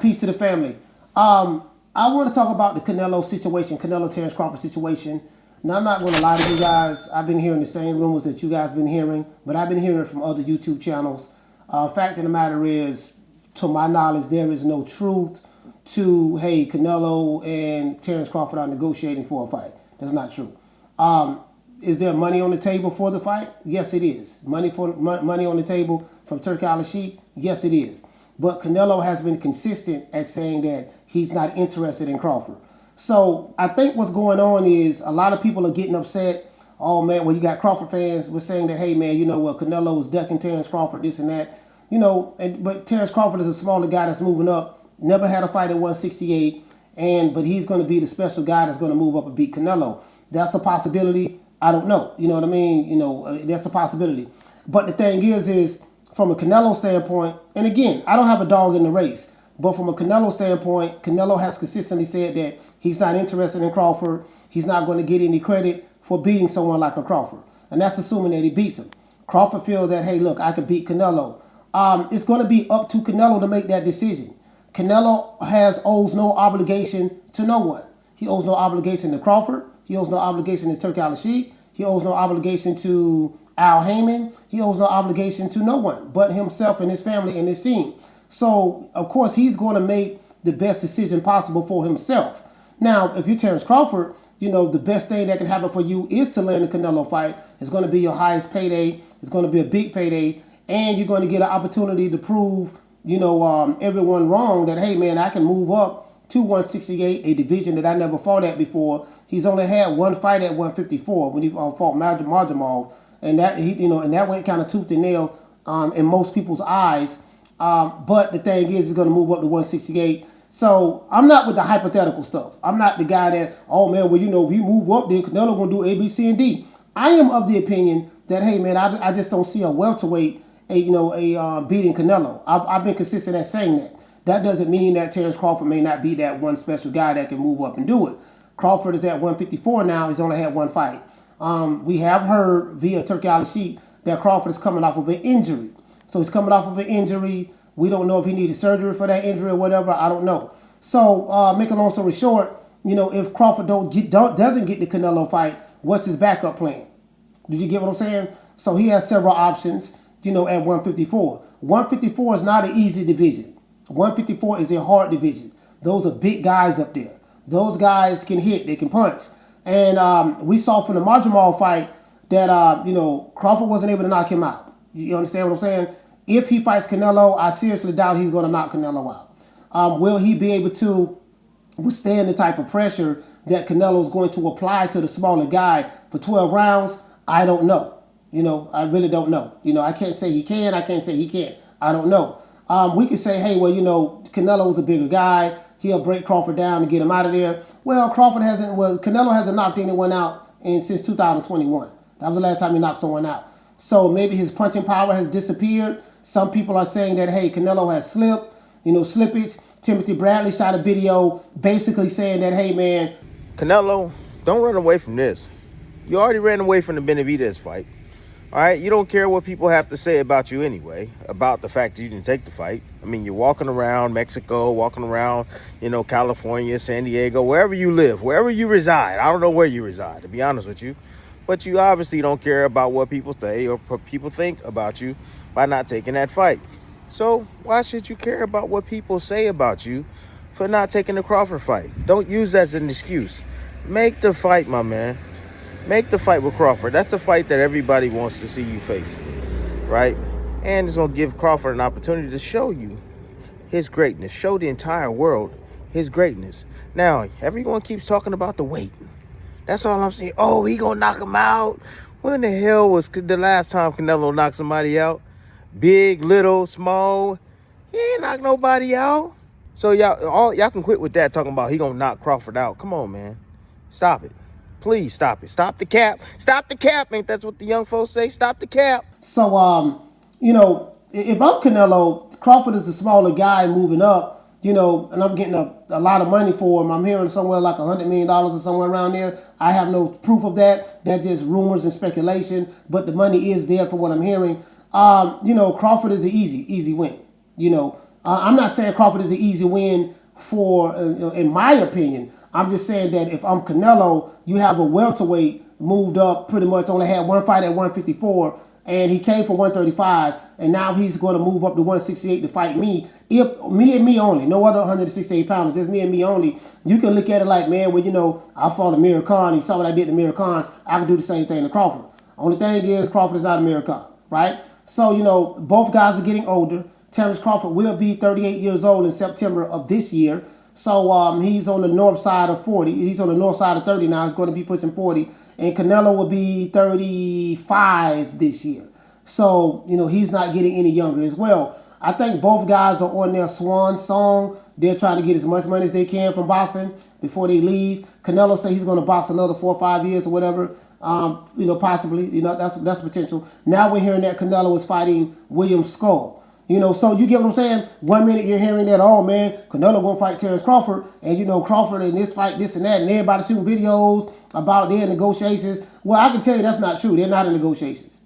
Peace to the family. I want to talk about the Canelo situation, Canelo Terence Crawford situation. Now, I'm not going to lie to you guys. I've been hearing the same rumors that you guys been hearing, but I've been hearing from other YouTube channels. Fact of the matter is, to my knowledge, there is no truth to, hey, Canelo and Terence Crawford are negotiating for a fight. That's not true. Is there money on the table for the fight? Yes, it is. Money on the table from Turki Al-Sheikh? Yes, it is. But Canelo has been consistent at saying that he's not interested in Crawford. So I think what's going on is a lot of people are getting upset. Oh, man, well, you got Crawford fans were saying that, hey, man, well, Canelo is ducking Terence Crawford, this and that. But Terence Crawford is a smaller guy that's moving up. Never had a fight at 168. But he's going to be the special guy that's going to move up and beat Canelo. That's a possibility. I don't know. You know what I mean? That's a possibility. But the thing is from a Canelo standpoint, and again, I don't have a dog in the race, but from a Canelo standpoint, Canelo has consistently said that he's not interested in Crawford. He's not going to get any credit for beating someone like a Crawford. And that's assuming that he beats him. Crawford feels that, hey, look, I could beat Canelo. It's going to be up to Canelo to make that decision. Canelo owes no obligation to no one. He owes no obligation to Crawford. He owes no obligation to Turki Al-Sheikh. He owes no obligation to Al Heyman. He owes no obligation to no one but himself and his family and his team. So, of course, he's going to make the best decision possible for himself. Now, if you're Terence Crawford, the best thing that can happen for you is to land the Canelo fight. It's going to be your highest payday. It's going to be a big payday. And you're going to get an opportunity to prove, everyone wrong that, hey, man, I can move up to 168, a division that I never fought at before. He's only had one fight at 154 when he fought Marjamov, and that went kind of tooth and nail in most people's eyes. But the thing is, he's going to move up to 168. So I'm not with the hypothetical stuff. I'm not the guy that, oh man, well, if you move up, then Canelo going to do A, B, C, and D. I am of the opinion that, hey man, I just don't see a welterweight, beating Canelo. I've been consistent at saying that. That doesn't mean that Terence Crawford may not be that one special guy that can move up and do it. Crawford is at 154 now. He's only had one fight. We have heard via Turki Al-Sheikh that Crawford is coming off of an injury. So he's coming off of an injury. We don't know if he needed surgery for that injury or whatever. I don't know. So make a long story short, if Crawford doesn't get the Canelo fight, what's his backup plan? Do you get what I'm saying? So he has several options, at 154. 154 is not an easy division. 154 is a hard division. Those are big guys up there. Those guys can hit. They can punch. And we saw from the Marjamov fight that, Crawford wasn't able to knock him out. You understand what I'm saying? If he fights Canelo, I seriously doubt he's going to knock Canelo out. Will he be able to withstand the type of pressure that Canelo is going to apply to the smaller guy for 12 rounds? I don't know. I really don't know. I can't say he can. I can't say he can't. I don't know. We could say, hey, well, Canelo's a bigger guy. He'll break Crawford down and get him out of there. Well, Canelo hasn't knocked anyone out since 2021. That was the last time he knocked someone out. So maybe his punching power has disappeared. Some people are saying that, hey, Canelo has slipped, slippage. Timothy Bradley shot a video basically saying that, hey, man, Canelo, don't run away from this. You already ran away from the Benavidez fight. All right, you don't care what people have to say about you anyway, about the fact that you didn't take the fight. I mean, you're walking around Mexico, walking around, California, San Diego, wherever you live, wherever you reside. I don't know where you reside, to be honest with you. But you obviously don't care about what people say or what people think about you by not taking that fight. So why should you care about what people say about you for not taking the Crawford fight? Don't use that as an excuse. Make the fight, my man. Make the fight with Crawford. That's the fight that everybody wants to see you face, right? And it's going to give Crawford an opportunity to show you his greatness, show the entire world his greatness. Now, everyone keeps talking about the weight. That's all I'm saying. Oh, he going to knock him out. When the hell was the last time Canelo knocked somebody out? Big, little, small. He ain't knocked nobody out. So y'all can quit with that, talking about he going to knock Crawford out. Come on, man. Stop it. Please stop it. Stop the cap. Stop the cap. Ain't that's what the young folks say? Stop the cap. So, if I'm Canelo, Crawford is a smaller guy moving up, and I'm getting a lot of money for him. I'm hearing somewhere like $100 million or somewhere around there. I have no proof of that. That's just rumors and speculation, but the money is there for what I'm hearing. Crawford is an easy win. I'm not saying Crawford is an easy win for, in my opinion. I'm just saying that if I'm Canelo, you have a welterweight moved up pretty much, only had one fight at 154, and he came from 135, and now he's going to move up to 168 to fight me. If me and me only, no other 168 pounders, just me and me only, you can look at it like, man, well, you know, I fought Amir Khan. You saw what I did to Amir Khan. I can do the same thing to Crawford. Only thing is, Crawford is not Amir Khan, right? So, you know, both guys are getting older. Terence Crawford will be 38 years old in September of this year. So he's on the north side of 40. He's on the north side of 30 now. He's going to be pushing 40. And Canelo will be 35 this year. So, you know, he's not getting any younger as well. I think both guys are on their swan song. They're trying to get as much money as they can from boxing before they leave. Canelo says he's going to box another 4 or 5 years or whatever. You know, possibly. You know, that's potential. Now we're hearing that Canelo is fighting William Skull. You know, so you get what I'm saying? 1 minute you're hearing that, oh man, Canelo gonna fight Terence Crawford, and you know, Crawford in this fight, this and that, and everybody shooting videos about their negotiations. Well, I can tell you that's not true. They're not in negotiations.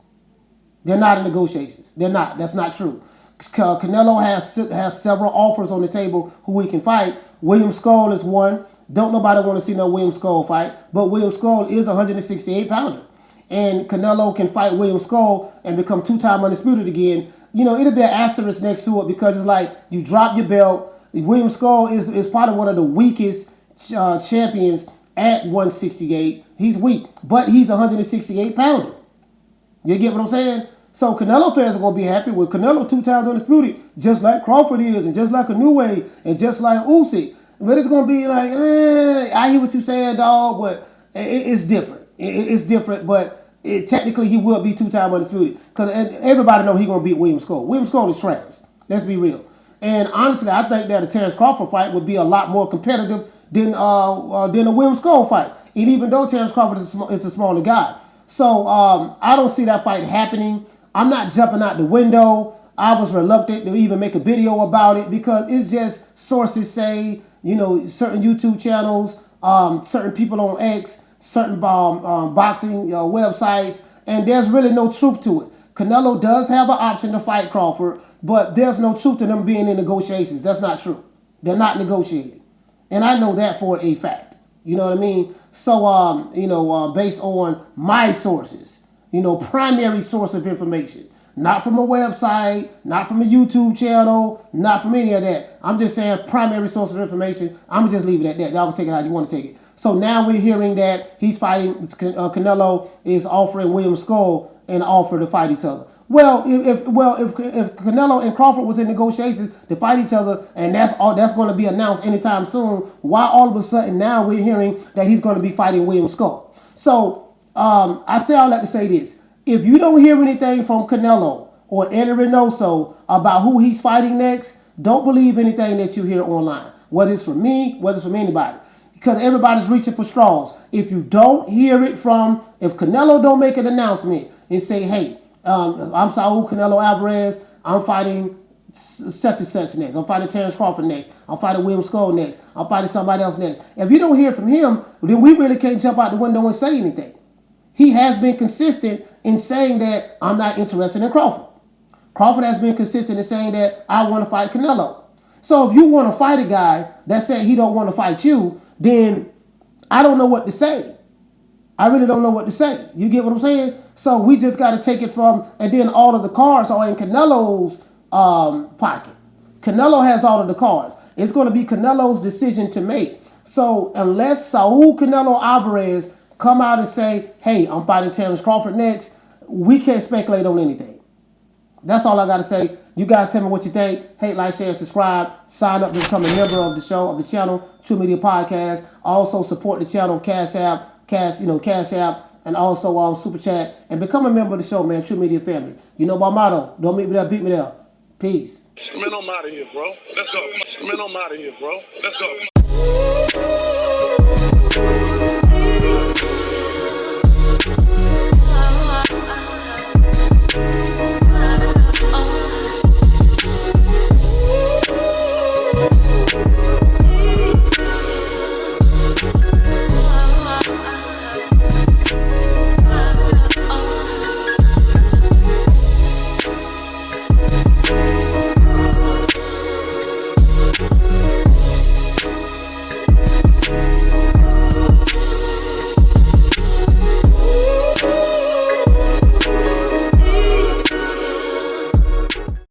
They're not in negotiations. They're not. That's not true. Canelo has several offers on the table who he can fight. William Skull is one. Don't nobody want to see no William Skull fight, but William Skull is a 168 pounder. And Canelo can fight William Skull and become 2-time undisputed again. You know, it'll be an asterisk next to it because it's like you drop your belt. William Skull is probably one of the weakest champions at 168. He's weak, but he's a 168 pounder. You get what I'm saying? So Canelo fans are going to be happy with Canelo 2 times undisputed, just like Crawford is, and just like Inoue, and just like Usyk. But it's going to be like, I hear what you're saying, dog, but it's different. It's different, but technically he will be 2-time undisputed because everybody know he's going to beat William Skull. William Skull is trash. Let's be real. And honestly, I think that a Terence Crawford fight would be a lot more competitive than a William Skull fight. And even though Terence Crawford is a smaller guy. So I don't see that fight happening. I'm not jumping out the window. I was reluctant to even make a video about it because it's just sources say, you know, certain YouTube channels, certain people on X, certain boxing websites, and there's really no truth to it. Canelo does have an option to fight Crawford, but there's no truth to them being in negotiations. That's not true. They're not negotiating. And I know that for a fact. You know what I mean? So, you know, based on my sources, you know, primary source of information, not from a website, not from a YouTube channel, not from any of that. I'm just saying primary source of information. I'm going to just leave it at that. Y'all can take it how you want to take it. So now we're hearing that he's fighting, Canelo is offering William Skull an offer to fight each other. Well, if Canelo and Crawford was in negotiations to fight each other, and that's going to be announced anytime soon, why all of a sudden now we're hearing that he's going to be fighting William Skull? So I say all that to say this. If you don't hear anything from Canelo or Eddie Reynoso about who he's fighting next, don't believe anything that you hear online, whether it's from me, whether it's from anybody. Because everybody's reaching for straws. If you don't hear it if Canelo don't make an announcement and say, hey, I'm Saul Canelo Alvarez, I'm fighting such and such next. I'm fighting Terence Crawford next. I'm fighting William Skull next. I'm fighting somebody else next. If you don't hear from him, then we really can't jump out the window and say anything. He has been consistent in saying that I'm not interested in Crawford. Crawford has been consistent in saying that I want to fight Canelo. So if you want to fight a guy that said he don't want to fight you, then I don't know what to say. I really don't know what to say. You get what I'm saying? So we just got to take it from, and then all of the cards are in Canelo's pocket. Canelo has all of the cards. It's going to be Canelo's decision to make. So unless Saul Canelo Alvarez come out and say, hey, I'm fighting Terence Crawford next, we can't speculate on anything. That's all I got to say. You guys tell me what you think. Hate, like, share, subscribe. Sign up to become a member of the show, of the channel, True Media Podcast. Also support the channel, Cash App, and also Super Chat. And become a member of the show, man, True Media Family. You know my motto. Don't meet me there, beat me there. Peace. Man, I'm out of here, bro. Let's go. Man, I'm out of here, bro. Let's go.